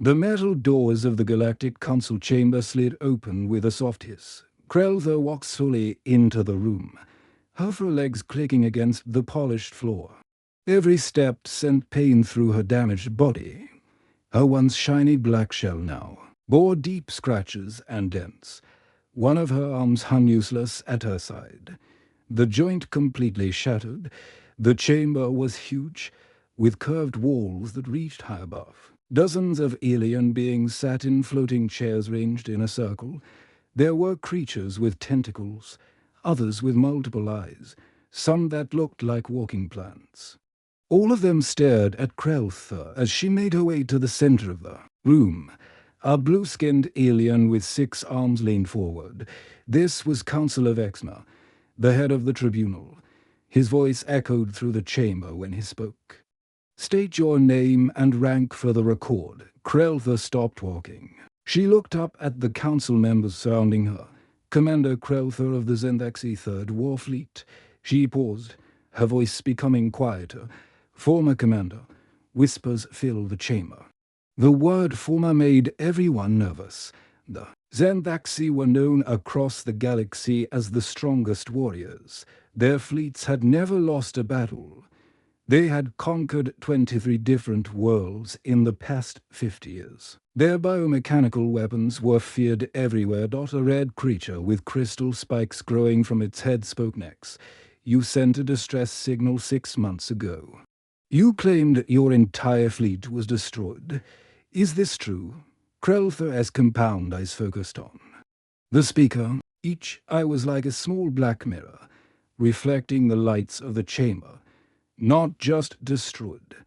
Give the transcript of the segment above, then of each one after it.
The metal doors of the Galactic Council chamber slid open with a soft hiss. Krelther walked slowly into the room, her legs clicking against the polished floor. Every step sent pain through her damaged body. Her once shiny black shell now bore deep scratches and dents. One of her arms hung useless at her side, the joint completely shattered. The chamber was huge, with curved walls that reached high above. Dozens of alien beings sat in floating chairs ranged in a circle. There were creatures with tentacles, others with multiple eyes, some that looked like walking plants. All of them stared at Krelther as she made her way to the center of the room. A blue-skinned alien with 6 arms leaned forward. This was Councillor Vexma, the head of the tribunal. His voice echoed through the chamber when he spoke. "State your name and rank for the record." Krelther stopped walking. She looked up at the council members surrounding her. Commander Krelther of the Zendaxi 3rd War Fleet. She paused, her voice becoming quieter. "Former Commander." Whispers filled the chamber. The word former made everyone nervous. The Zendaxi were known across the galaxy as the strongest warriors. Their fleets had never lost a battle. They had conquered 23 different worlds in the past 50 years. Their biomechanical weapons were feared everywhere. A red creature with crystal spikes growing from its head spoke next. "You sent a distress signal 6 months ago. You claimed your entire fleet was destroyed. Is this true?" Krelther's compound eyes focused on the speaker. Each eye was like a small black mirror, reflecting the lights of the chamber. "Not just destroyed,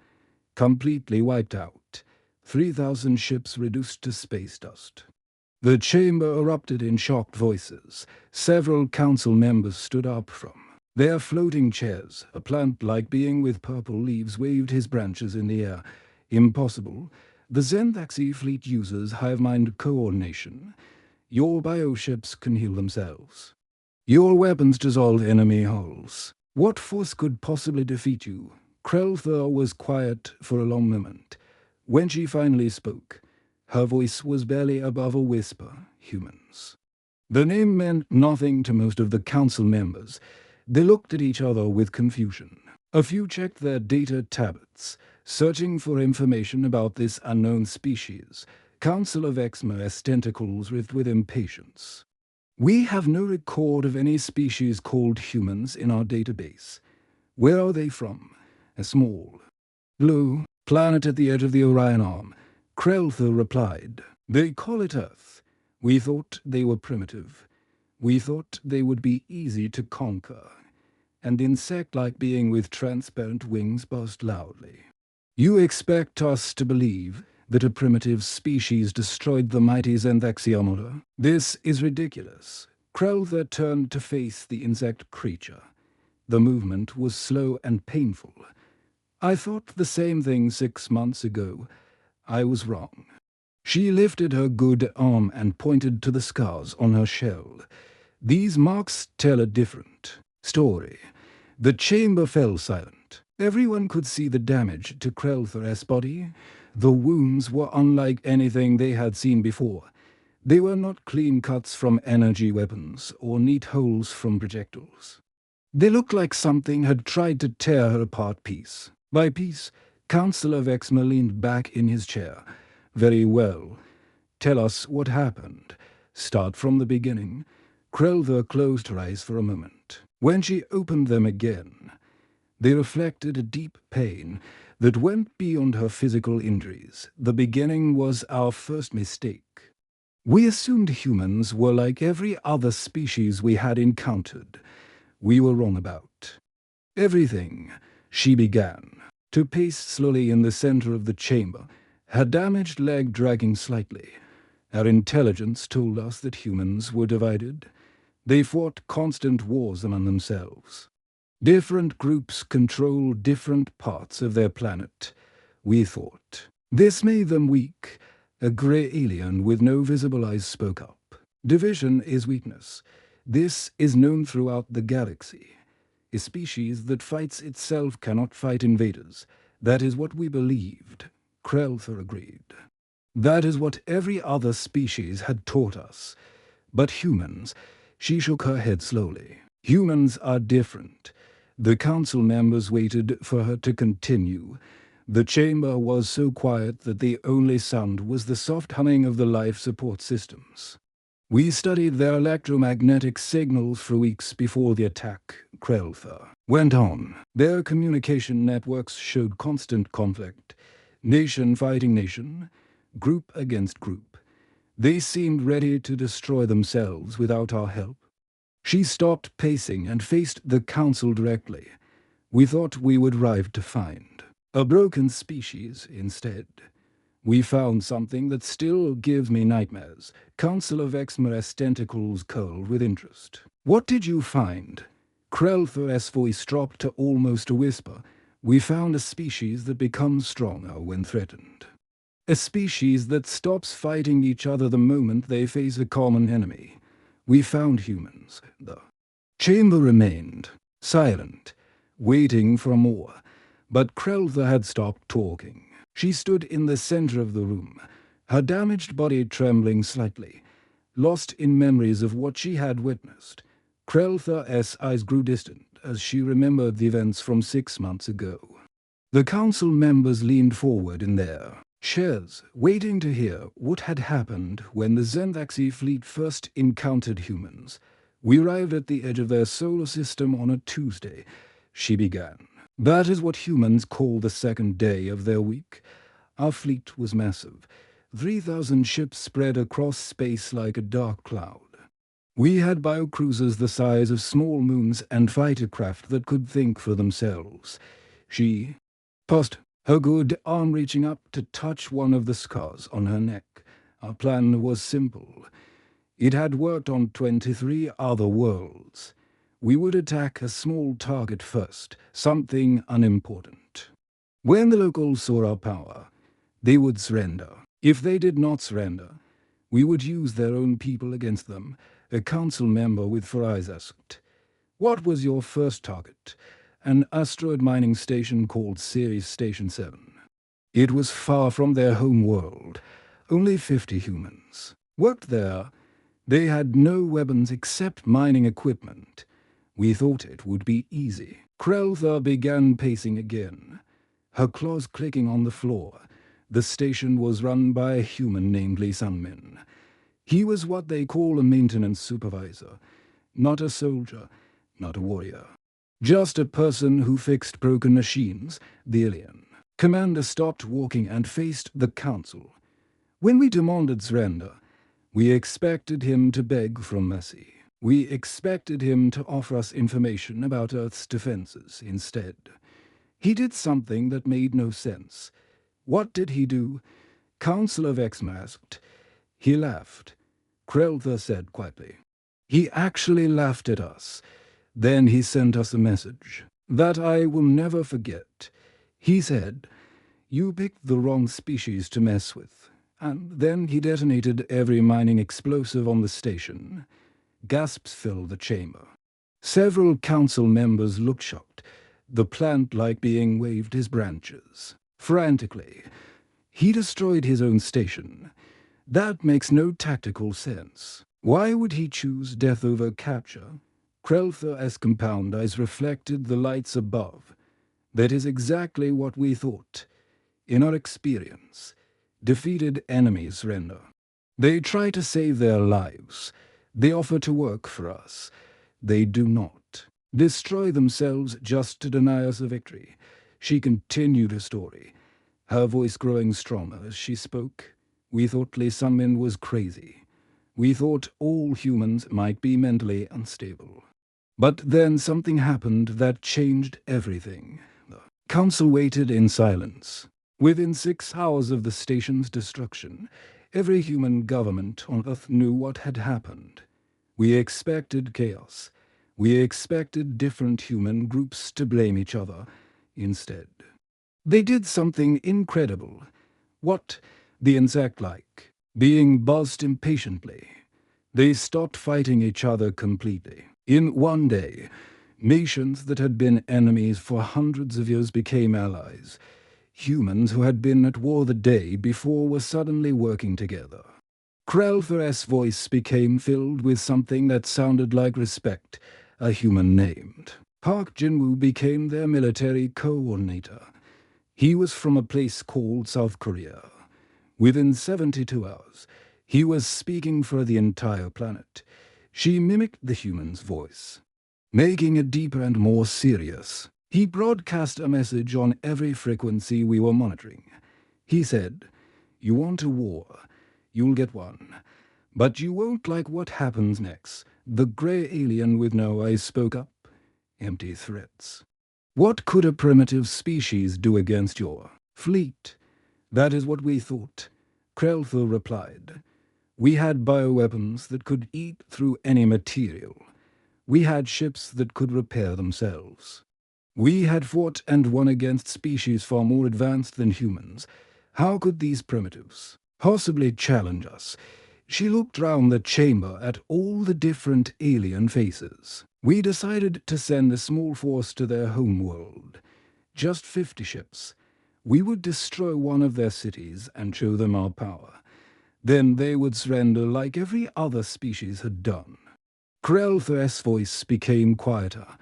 completely wiped out. 3,000 ships reduced to space dust." The chamber erupted in shocked voices. Several council members stood up from their floating chairs. A plant-like being with purple leaves waved his branches in the air. "Impossible. The Zendaxi fleet uses hive-mind coordination. Your bioships can heal themselves. Your weapons dissolve enemy hulls. What force could possibly defeat you?" Krelther was quiet for a long moment. When she finally spoke, her voice was barely above a whisper. "Humans." The name meant nothing to most of the council members. They looked at each other with confusion. A few checked their data tablets, searching for information about this unknown species. Councillor Vexma's tentacles writhed with impatience. "We have no record of any species called humans in our database. Where are they from?" "A small, blue planet at the edge of the Orion Arm." Krelther replied. "They call it Earth. We thought they were primitive. We thought they would be easy to conquer." An insect-like being with transparent wings buzzed loudly. "You expect us to believe that a primitive species destroyed the mighty Zendaxi armor? This is ridiculous." Krelther turned to face the insect creature. The movement was slow and painful. "I thought the same thing 6 months ago. I was wrong." She lifted her good arm and pointed to the scars on her shell. "These marks tell a different story." The chamber fell silent. Everyone could see the damage to Krelther's body. The wounds were unlike anything they had seen before. They were not clean cuts from energy weapons or neat holes from projectiles. They looked like something had tried to tear her apart piece by piece. Councillor Vexma leaned back in his chair. "Very well. Tell us what happened. Start from the beginning." Krelther closed her eyes for a moment. When she opened them again, they reflected a deep pain that went beyond her physical injuries. "The beginning was our first mistake. We assumed humans were like every other species we had encountered. We were wrong about everything." She began to pace slowly in the center of the chamber, her damaged leg dragging slightly. "Our intelligence told us that humans were divided. They fought constant wars among themselves. Different groups controlled different parts of their planet. We thought this made them weak." A grey alien with no visible eyes spoke up. "Division is weakness. This is known throughout the galaxy. A species that fights itself cannot fight invaders. That is what we believed." Krelther agreed. That is what every other species had taught us. But humans, she shook her head slowly. Humans are different. The council members waited for her to continue. The chamber was so quiet that the only sound was the soft humming of the life support systems. We studied their electromagnetic signals for weeks before the attack, Kreltha went on. Their communication networks showed constant conflict. Nation fighting nation, group against group. They seemed ready to destroy themselves without our help. She stopped pacing and faced the council directly. We thought we would arrive to find a broken species instead. We found something that still gives me nightmares. Council of Xmares tentacles curled with interest. What did you find? Kreltha's voice dropped to almost a whisper. We found a species that becomes stronger when threatened. A species that stops fighting each other the moment they face a common enemy. We found humans. The chamber remained silent, waiting for more. But Kreltha had stopped talking. She stood in the center of the room, her damaged body trembling slightly, lost in memories of what she had witnessed. Kreltha's eyes grew distant as she remembered the events from 6 months ago. The council members leaned forward in their chairs, waiting to hear what had happened when the Zenvaxi fleet first encountered humans. We arrived at the edge of their solar system on a Tuesday, she began. That is what humans call the second day of their week. Our fleet was massive. 3,000 ships spread across space like a dark cloud. We had biocruisers the size of small moons and fighter craft that could think for themselves. She paused, her good arm reaching up to touch one of the scars on her neck. Our plan was simple. It had worked on 23 other worlds. We would attack a small target first, something unimportant. When the locals saw our power, they would surrender. If they did not surrender, we would use their own people against them. A council member with four eyes asked, "What was your first target?" An asteroid mining station called Ceres Station 7. It was far from their home world. Only 50 humans worked there. They had no weapons except mining equipment. We thought it would be easy. Kreltha began pacing again, her claws clicking on the floor. The station was run by a human named Lee Sunmin. He was what they call a maintenance supervisor, not a soldier, not a warrior. Just a person who fixed broken machines, the alien. Commander stopped walking and faced the council. When we demanded surrender, we expected him to beg for mercy. We expected him to offer us information about Earth's defenses instead. He did something that made no sense. What did he do? Council of X asked. He laughed. Kreltha said quietly. He actually laughed at us. Then he sent us a message that I will never forget. He said, "You picked the wrong species to mess with." And then he detonated every mining explosive on the station. Gasps filled the chamber. Several council members looked shocked, the plant like being waved his branches. Frantically, he destroyed his own station. That makes no tactical sense. Why would he choose death over capture? Kreltha's compound eyes reflected the lights above. That is exactly what we thought. In our experience, defeated enemies surrender. They try to save their lives. They offer to work for us. They do not. Destroy themselves just to deny us a victory. She continued her story, her voice growing stronger as she spoke. We thought Lee Sunmin was crazy. We thought all humans might be mentally unstable. But then something happened that changed everything. The council waited in silence. Within 6 hours of the station's destruction, every human government on Earth knew what had happened. We expected chaos. We expected different human groups to blame each other. Instead, they did something incredible. What? The insect-like, being buzzed impatiently. They stopped fighting each other completely. In one day, nations that had been enemies for hundreds of years became allies. Humans who had been at war the day before were suddenly working together. Krelther's voice became filled with something that sounded like respect, a human named. Park Jinwoo became their military coordinator. He was from a place called South Korea. Within 72 hours, he was speaking for the entire planet. She mimicked the human's voice, making it deeper and more serious. He broadcast a message on every frequency we were monitoring. He said, "You want a war, you'll get one. But you won't like what happens next." The grey alien with no eyes spoke up. Empty threats. "What could a primitive species do against your fleet?" "That is what we thought," Krelther replied. "We had bioweapons that could eat through any material. We had ships that could repair themselves. We had fought and won against species far more advanced than humans. How could these primitives possibly challenge us?" She looked round the chamber at all the different alien faces. "We decided to send a small force to their homeworld. Just 50 ships. We would destroy one of their cities and show them our power. Then they would surrender like every other species had done." Krelther's voice became quieter.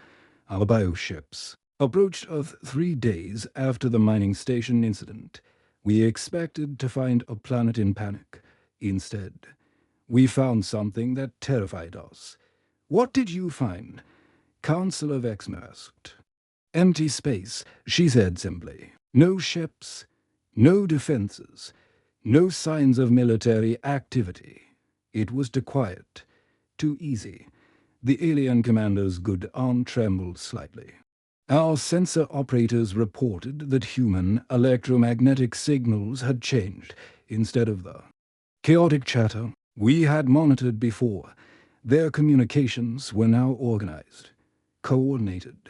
"Our bioships approached Earth 3 days after the mining station incident. We expected to find a planet in panic. Instead, we found something that terrified us." "What did you find?" Councillor Vexner asked. "Empty space," she said simply. "No ships, no defenses, no signs of military activity. It was too quiet, too easy." The alien commander's good arm trembled slightly. "Our sensor operators reported that human electromagnetic signals had changed. Instead of the chaotic chatter we had monitored before, their communications were now organized, coordinated,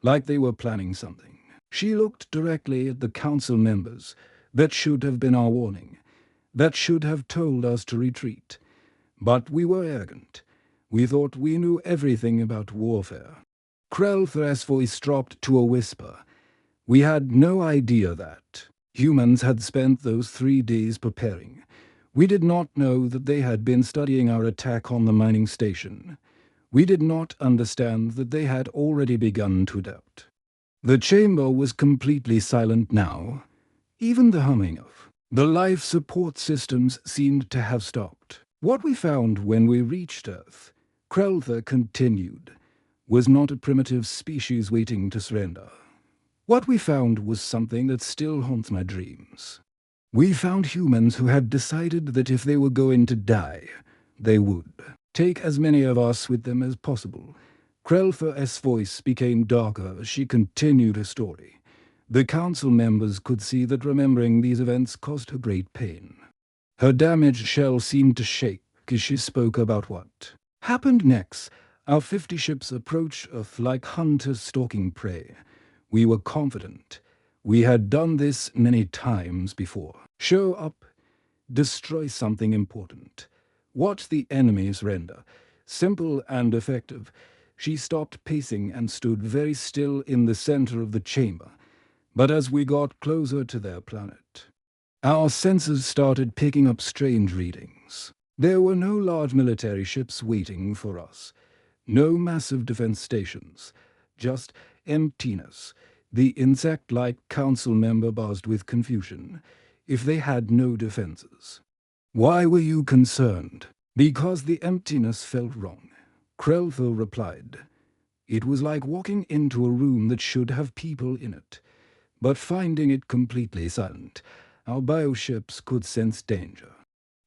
like they were planning something." She looked directly at the council members. "That should have been our warning. That should have told us to retreat. But we were arrogant. We thought we knew everything about warfare." Krelther's voice dropped to a whisper. "We had no idea that humans had spent those 3 days preparing. We did not know that they had been studying our attack on the mining station. We did not understand that they had already begun to doubt." The chamber was completely silent now. Even the humming of the life support systems seemed to have stopped. "What we found when we reached Earth," Krelther continued, "was not a primitive species waiting to surrender. What we found was something that still haunts my dreams. We found humans who had decided that if they were going to die, they would take as many of us with them as possible." Krelther's voice became darker as she continued her story. The council members could see that remembering these events caused her great pain. Her damaged shell seemed to shake as she spoke about what happened next. "Our 50 ships approached Earth like hunters stalking prey. We were confident. We had done this many times before. Show up, destroy something important. Watch the enemy surrender. Simple and effective." She stopped pacing and stood very still in the center of the chamber. "But as we got closer to their planet, our sensors started picking up strange readings. There were no large military ships waiting for us. No massive defense stations. Just emptiness." The insect-like council member buzzed with confusion. "If they had no defenses, why were you concerned?" "Because the emptiness felt wrong," Krelther replied. "It was like walking into a room that should have people in it, but finding it completely silent. Our bioships could sense danger,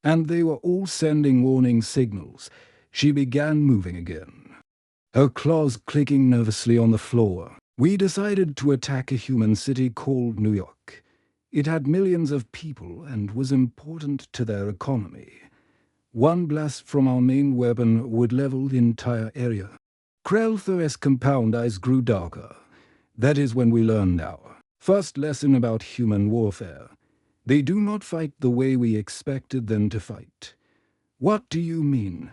and they were all sending warning signals." She began moving again, her claws clicking nervously on the floor. "We decided to attack a human city called New York. It had millions of people and was important to their economy. One blast from our main weapon would level the entire area." Krelther's compound eyes grew darker. "That is when we learned our first lesson about human warfare. They do not fight the way we expected them to fight." "What do you mean?"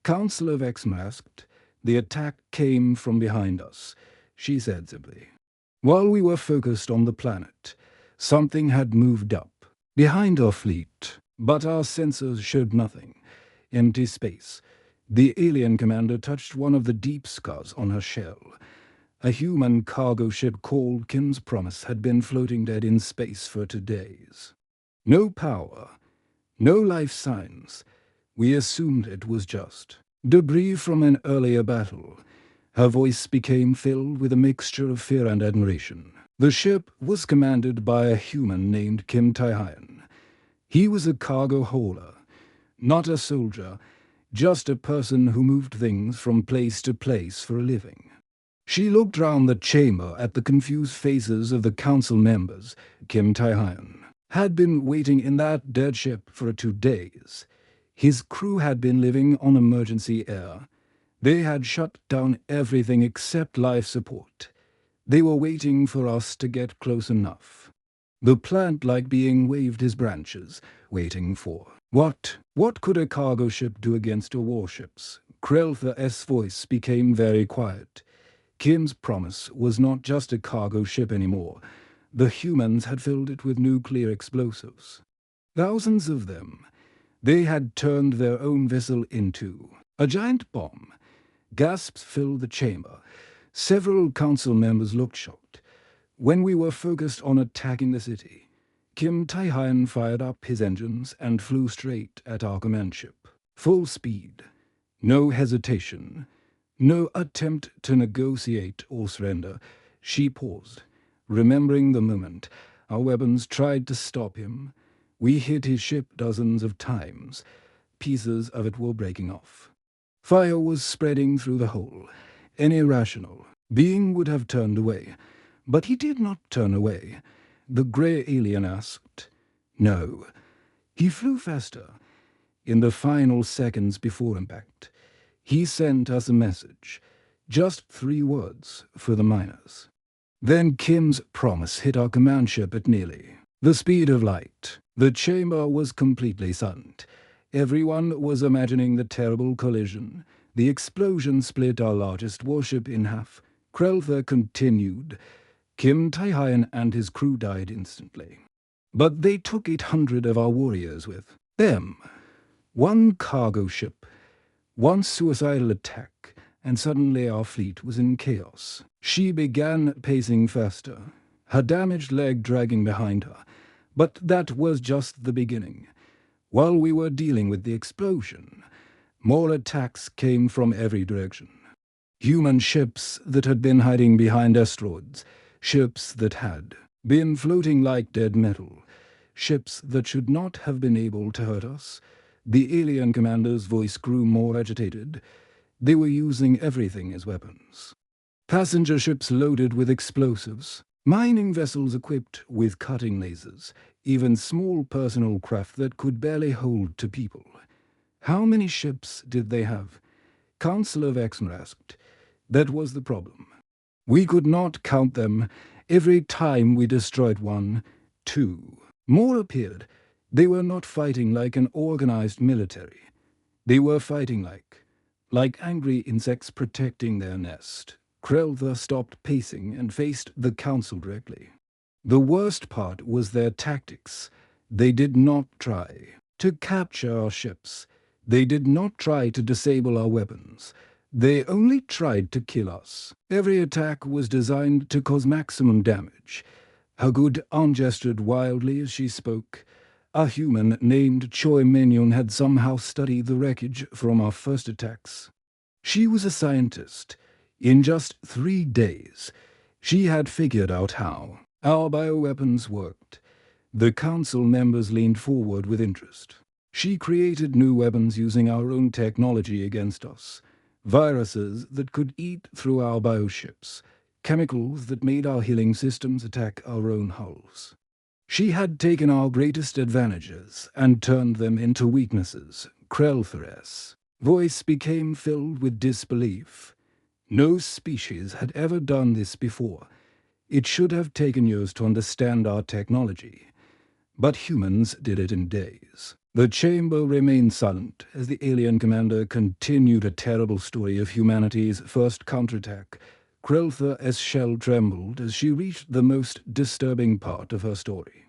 Councillor Vexner asked. "The attack came from behind us," she said simply. "While we were focused on the planet, Something had moved up, behind our fleet, but our sensors showed nothing. Empty space. The alien commander touched one of the deep scars on her shell. A human cargo ship called Kim's Promise had been floating dead in space for 2 days. No power, no life signs. We assumed it was just debris from an earlier battle. Her voice became filled with a mixture of fear and admiration. The ship was commanded by a human named Kim Tai-Hyen. He was a cargo hauler, not a soldier, just a person who moved things from place to place for a living. She looked round the chamber at the confused faces of the council members. Kim Tai-Hyen had been waiting in that dead ship for 2 days. His crew had been living on emergency air. They had shut down everything except life support. They were waiting for us to get close enough. The plant-like being waved his branches, waiting for what? What could a cargo ship do against our warships? Kreltha's voice became very quiet. Kim's Promise was not just a cargo ship anymore. The humans had filled it with nuclear explosives. Thousands of them. They had turned their own vessel into a giant bomb. Gasps filled the chamber. Several council members looked shocked. When we were focused on attacking the city, Kim Tai-Hyen fired up his engines and flew straight at our command ship. Full speed. No hesitation. No attempt to negotiate or surrender. She paused, remembering the moment. Our weapons tried to stop him. We hit his ship dozens of times. Pieces of it were breaking off. Fire was spreading through the hole. An irrational being would have turned away. But he did not turn away. The grey alien asked, "No." He flew faster. In the final seconds before impact, he sent us a message. Just 3 words for the miners. Then Kim's Promise hit our command ship at nearly the speed of light. The chamber was completely silent. Everyone was imagining the terrible collision. The explosion split our largest warship in half. Kreltha continued. Kim Tai-Hyen and his crew died instantly. But they took 800 of our warriors with them. 1 cargo ship, 1 suicidal attack, and suddenly our fleet was in chaos. She began pacing faster, her damaged leg dragging behind her. But that was just the beginning. While we were dealing with the explosion, more attacks came from every direction. Human ships that had been hiding behind asteroids, ships that had been floating like dead metal, ships that should not have been able to hurt us. The alien commander's voice grew more agitated. They were using everything as weapons. Passenger ships loaded with explosives, mining vessels equipped with cutting lasers, even small personal craft that could barely hold 2 people. How many ships did they have? Councillor Vexner asked. That was the problem. We could not count them. Every time we destroyed 1, 2 more appeared. They were not fighting like an organized military. They were fighting like angry insects protecting their nest. Kreltha stopped pacing and faced the council directly. The worst part was their tactics. They did not try to capture our ships. They did not try to disable our weapons. They only tried to kill us. Every attack was designed to cause maximum damage. Her good aunt gestured wildly as she spoke. A human named Choi Min-yun had somehow studied the wreckage from our first attacks. She was a scientist. In just 3 days, she had figured out how our bioweapons worked. The council members leaned forward with interest. She created new weapons using our own technology against us. Viruses that could eat through our bioships. Chemicals that made our healing systems attack our own hulls. She had taken our greatest advantages and turned them into weaknesses. Kreltha's voice became filled with disbelief. No species had ever done this before. It should have taken years to understand our technology. But humans did it in days. The chamber remained silent as the alien commander continued a terrible story of humanity's first counterattack. Kreltha's shell trembled as she reached the most disturbing part of her story.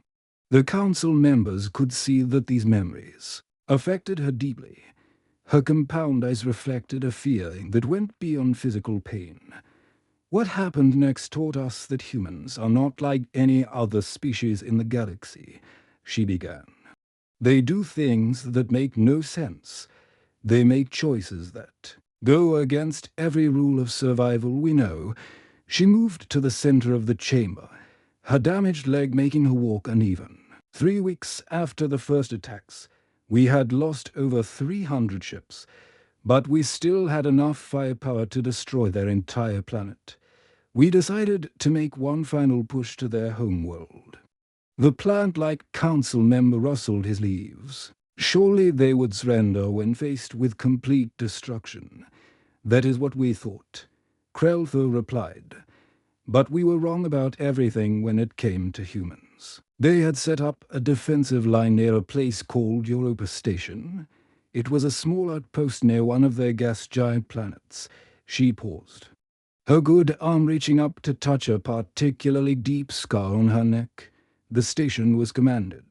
The council members could see that these memories affected her deeply. Her compound eyes reflected a fear that went beyond physical pain. What happened next taught us that humans are not like any other species in the galaxy, she began. They do things that make no sense. They make choices that go against every rule of survival we know. She moved to the center of the chamber, her damaged leg making her walk uneven. 3 weeks after the first attacks, we had lost over 300 ships, but we still had enough firepower to destroy their entire planet. We decided to make one final push to their homeworld. The plant-like council member rustled his leaves. Surely they would surrender when faced with complete destruction. That is what we thought, Kreltha replied. But we were wrong about everything when it came to humans. They had set up a defensive line near a place called Europa Station. It was a small outpost near one of their gas giant planets. She paused, her good arm reaching up to touch a particularly deep scar on her neck. The station was commanded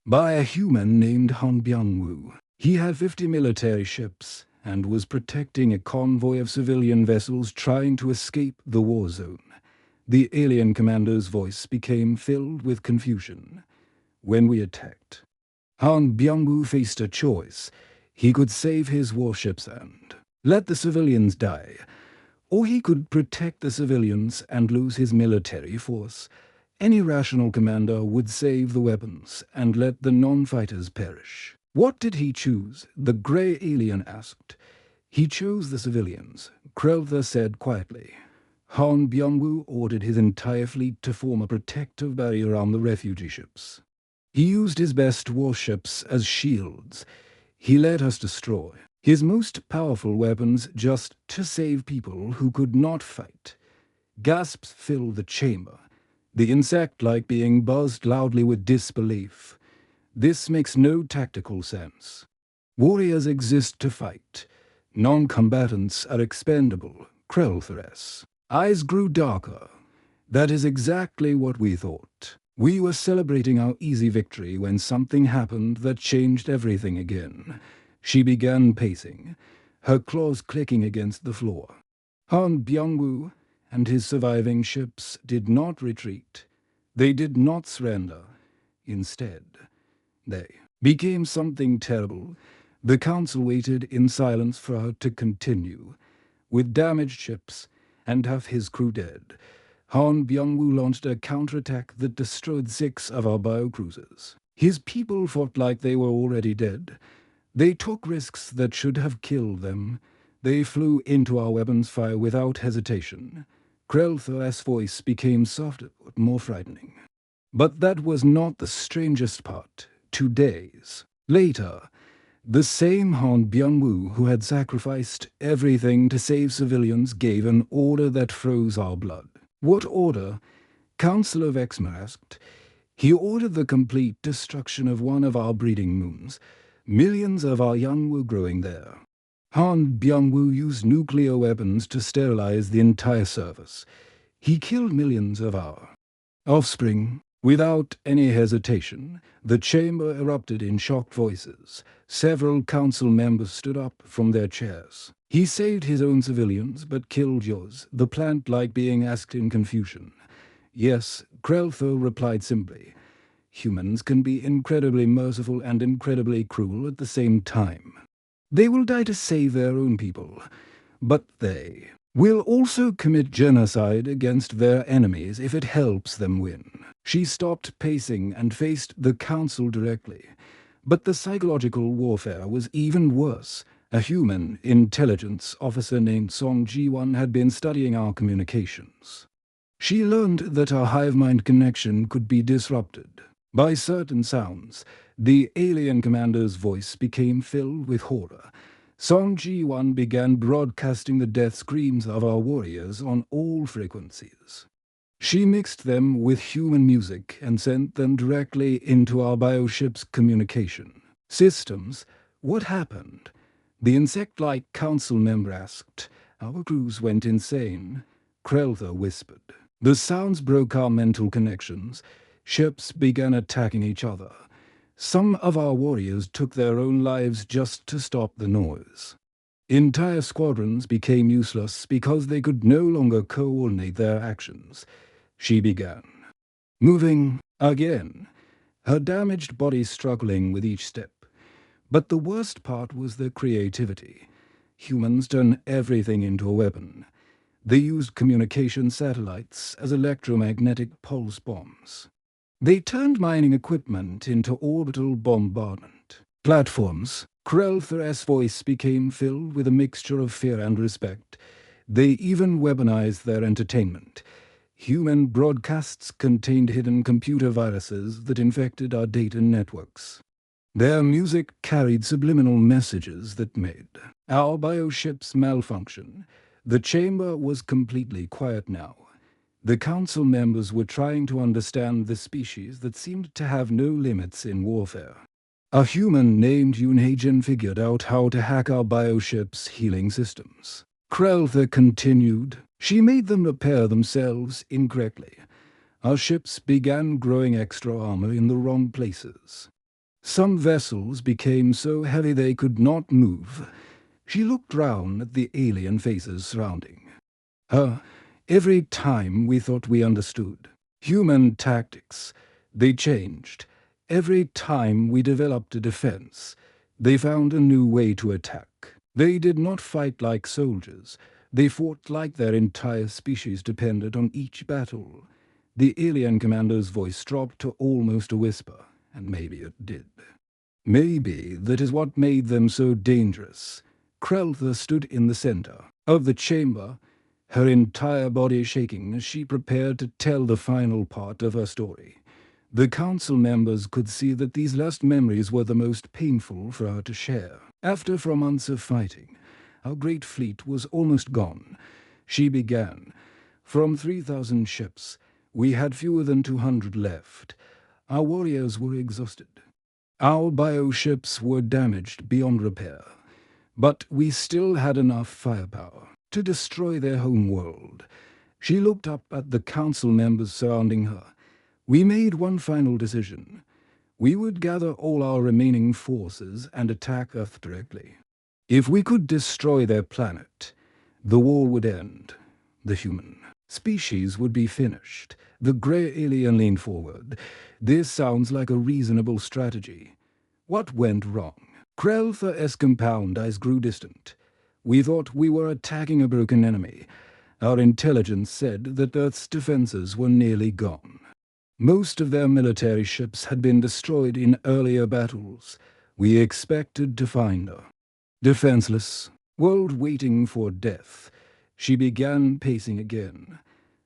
by a human named Han Byung-woo. He had 50 military ships and was protecting a convoy of civilian vessels trying to escape the war zone. The alien commander's voice became filled with confusion. When we attacked, Han Byung-woo faced a choice. He could save his warships and let the civilians die, or he could protect the civilians and lose his military force. Any rational commander would save the weapons and let the non-fighters perish. What did he choose? The grey alien asked. He chose the civilians, Kreltha said quietly. Han Byung-woo ordered his entire fleet to form a protective barrier around the refugee ships. He used his best warships as shields. He let us destroy his most powerful weapons just to save people who could not fight. Gasps filled the chamber. The insect-like being buzzed loudly with disbelief. This makes no tactical sense. Warriors exist to fight. Non-combatants are expendable, Kreltha's eyes grew darker. That is exactly what we thought. We were celebrating our easy victory when something happened that changed everything again. She began pacing, her claws clicking against the floor. Han Byung-woo and his surviving ships did not retreat. They did not surrender. Instead, they became something terrible. The council waited in silence for her to continue. With damaged ships and half his crew dead, Han Byung-woo launched a counterattack that destroyed 6 of our biocruisers. His people fought like they were already dead. They took risks that should have killed them. They flew into our weapons fire without hesitation. Kreltha's voice became softer but more frightening. But that was not the strangest part. 2 days later, the same Han Byung-woo who had sacrificed everything to save civilians gave an order that froze our blood. What order? Councillor Vexmer asked. He ordered the complete destruction of one of our breeding moons. Millions of our young were growing there. Han Byung-woo used nuclear weapons to sterilize the entire surface. He killed millions of our offspring. Without any hesitation, the chamber erupted in shocked voices. Several council members stood up from their chairs. He saved his own civilians, but killed yours, the plant-like being asked in confusion. Yes, Kreltha replied simply. Humans can be incredibly merciful and incredibly cruel at the same time. They will die to save their own people, but they will also commit genocide against their enemies if it helps them win. She stopped pacing and faced the council directly. But the psychological warfare was even worse. A human intelligence officer named Song Ji-won had been studying our communications. She learned that our hive-mind connection could be disrupted by certain sounds. The alien commander's voice became filled with horror. Song Ji-won began broadcasting the death screams of our warriors on all frequencies. She mixed them with human music and sent them directly into our bioship's communication systems. What happened? The insect-like council member asked. Our crews went insane. Krelther whispered. The sounds broke our mental connections. Ships began attacking each other. Some of our warriors took their own lives just to stop the noise. Entire squadrons became useless because they could no longer coordinate their actions. She began. Moving again, her damaged body struggling with each step. But the worst part was their creativity. Humans turn everything into a weapon. They used communication satellites as electromagnetic pulse bombs. They turned mining equipment into orbital bombardment. Platforms. Krelther's voice became filled with a mixture of fear and respect. They even weaponized their entertainment. Human broadcasts contained hidden computer viruses that infected our data networks. Their music carried subliminal messages that made our bioships malfunction. The chamber was completely quiet now. The council members were trying to understand the species that seemed to have no limits in warfare. A human named Yunhagen figured out how to hack our bioship's healing systems. Krelther continued. She made them repair themselves incorrectly. Our ships began growing extra armor in the wrong places. Some vessels became so heavy they could not move. She looked round at the alien faces surrounding her. Every time we thought we understood human tactics, they changed. Every time we developed a defense, they found a new way to attack. They did not fight like soldiers. They fought like their entire species depended on each battle. The alien commander's voice dropped to almost a whisper, and maybe it did. Maybe that is what made them so dangerous. Krelther stood in the center of the chamber, her entire body shaking as she prepared to tell the final part of her story. The council members could see that these last memories were the most painful for her to share. After 4 months of fighting, our great fleet was almost gone. She began. From 3,000 ships, we had fewer than 200 left. Our warriors were exhausted. Our bioships were damaged beyond repair. But we still had enough firepower to destroy their home world. She looked up at the council members surrounding her. We made one final decision. We would gather all our remaining forces and attack Earth directly. If we could destroy their planet, the war would end. The human species would be finished. The grey alien leaned forward. This sounds like a reasonable strategy. What went wrong? Krelther's compound eyes grew distant. We thought we were attacking a broken enemy. Our intelligence said that Earth's defenses were nearly gone. Most of their military ships had been destroyed in earlier battles. We expected to find her defenseless, world waiting for death. She began pacing again,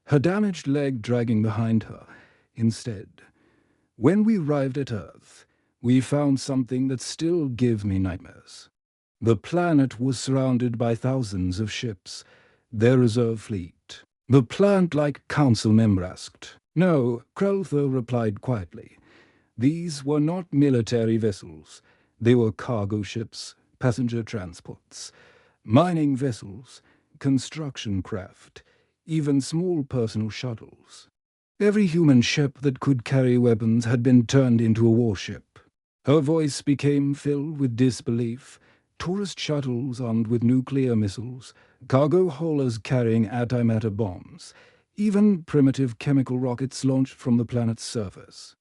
her damaged leg dragging behind her. Instead, when we arrived at Earth, we found something that still gives me nightmares. The planet was surrounded by thousands of ships, their reserve fleet. The plant-like council member asked. No, Krelther replied quietly. These were not military vessels. They were cargo ships, passenger transports, mining vessels, construction craft, even small personal shuttles. Every human ship that could carry weapons had been turned into a warship. Her voice became filled with disbelief. Tourist shuttles armed with nuclear missiles, cargo haulers carrying antimatter bombs, even primitive chemical rockets launched from the planet's surface.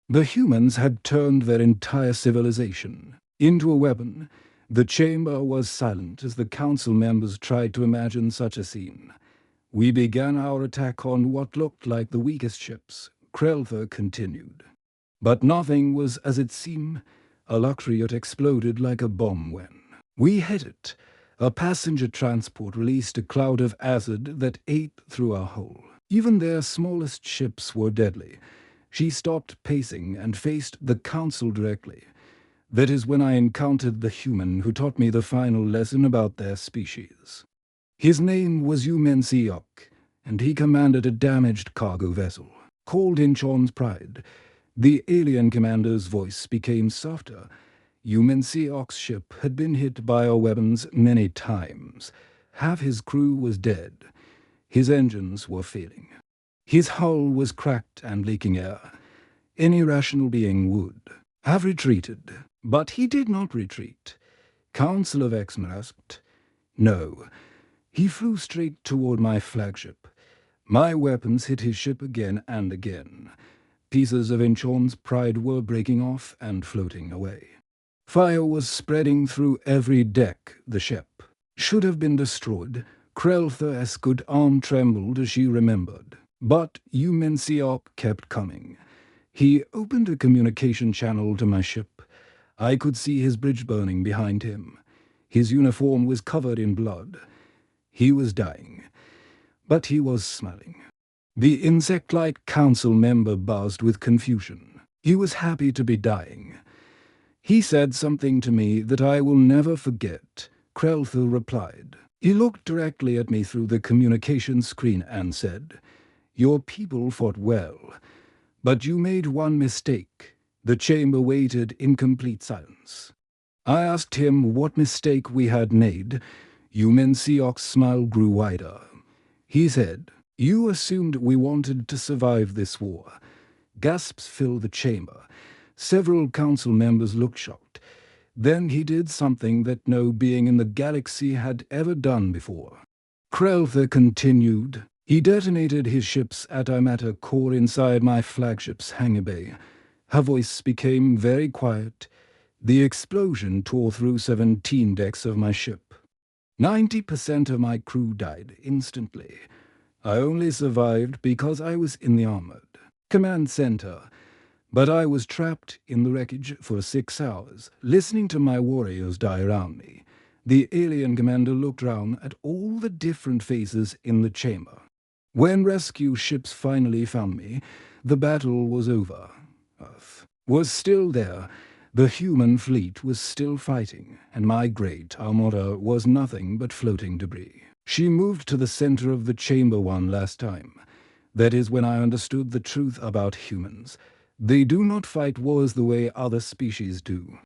The humans had turned their entire civilization into a weapon. The chamber was silent as the council members tried to imagine such a scene. We began our attack on what looked like the weakest ships. Krelther continued. But nothing was as it seemed. A luxury yacht exploded like a bomb when we hit it. A passenger transport released a cloud of acid that ate through our hull. Even their smallest ships were deadly. She stopped pacing and faced the council directly. That is when I encountered the human who taught me the final lesson about their species. His name was Yumensiok, and he commanded a damaged cargo vessel, called Incheon's Pride. The alien commander's voice became softer. Yumensiok's ship had been hit by our weapons many times. Half his crew was dead. His engines were failing. His hull was cracked and leaking air. Any rational being would have retreated, but he did not retreat. Council of X asked. No. He flew straight toward my flagship. My weapons hit his ship again and again. Pieces of Inchorn's pride were breaking off and floating away. Fire was spreading through every deck. The ship should have been destroyed. Krelther's good arm trembled as she remembered. But Umensiok kept coming. He opened a communication channel to my ship. I could see his bridge burning behind him. His uniform was covered in blood. He was dying, but he was smiling. The insect-like council member buzzed with confusion. He was happy to be dying. He said something to me that I will never forget. Krelther replied. He looked directly at me through the communication screen and said, Your people fought well, but you made one mistake. The chamber waited in complete silence. I asked him what mistake we had made. Umensiok's smile grew wider. He said, You assumed we wanted to survive this war. Gasps filled the chamber. Several council members looked shocked. Then he did something that no being in the galaxy had ever done before. Krelther continued. He detonated his ship's antimatter core inside my flagship's hangar bay. Her voice became very quiet. The explosion tore through 17 decks of my ship. 90% of my crew died instantly. I only survived because I was in the armored command center, but I was trapped in the wreckage for 6 hours, listening to my warriors die around me. The alien commander looked round at all the different faces in the chamber. When rescue ships finally found me, the battle was over. Earth was still there. The human fleet was still fighting, and my great armada was nothing but floating debris. She moved to the center of the chamber one last time. That is when I understood the truth about humans. They do not fight wars the way other species do.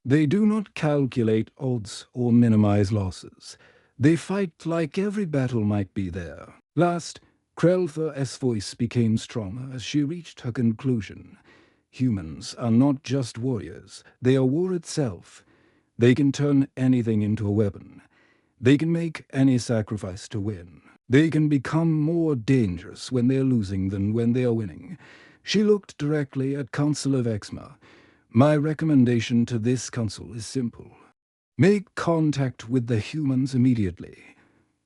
They do not calculate odds or minimize losses. They fight like every battle might be there. Last, Krelther's voice became stronger as she reached her conclusion. Humans are not just warriors. They are war itself. They can turn anything into a weapon. They can make any sacrifice to win. They can become more dangerous when they are losing than when they are winning. She looked directly at Council of Exma. My recommendation to this council is simple. Make contact with the humans immediately.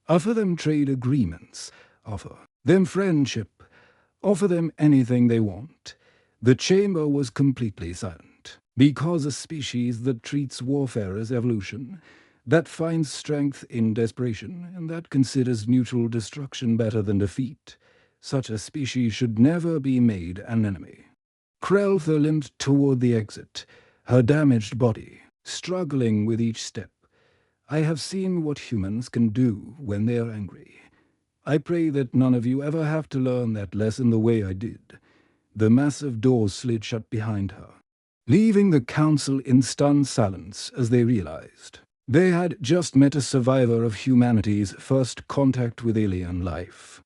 Offer them trade agreements. Offer them friendship. Offer them anything they want. The chamber was completely silent. Because a species that treats warfare as evolution, that finds strength in desperation, and that considers mutual destruction better than defeat, such a species should never be made an enemy. Krelther limped toward the exit, her damaged body struggling with each step. I have seen what humans can do when they are angry. I pray that none of you ever have to learn that lesson the way I did. The massive doors slid shut behind her, leaving the council in stunned silence as they realized they had just met a survivor of humanity's first contact with alien life.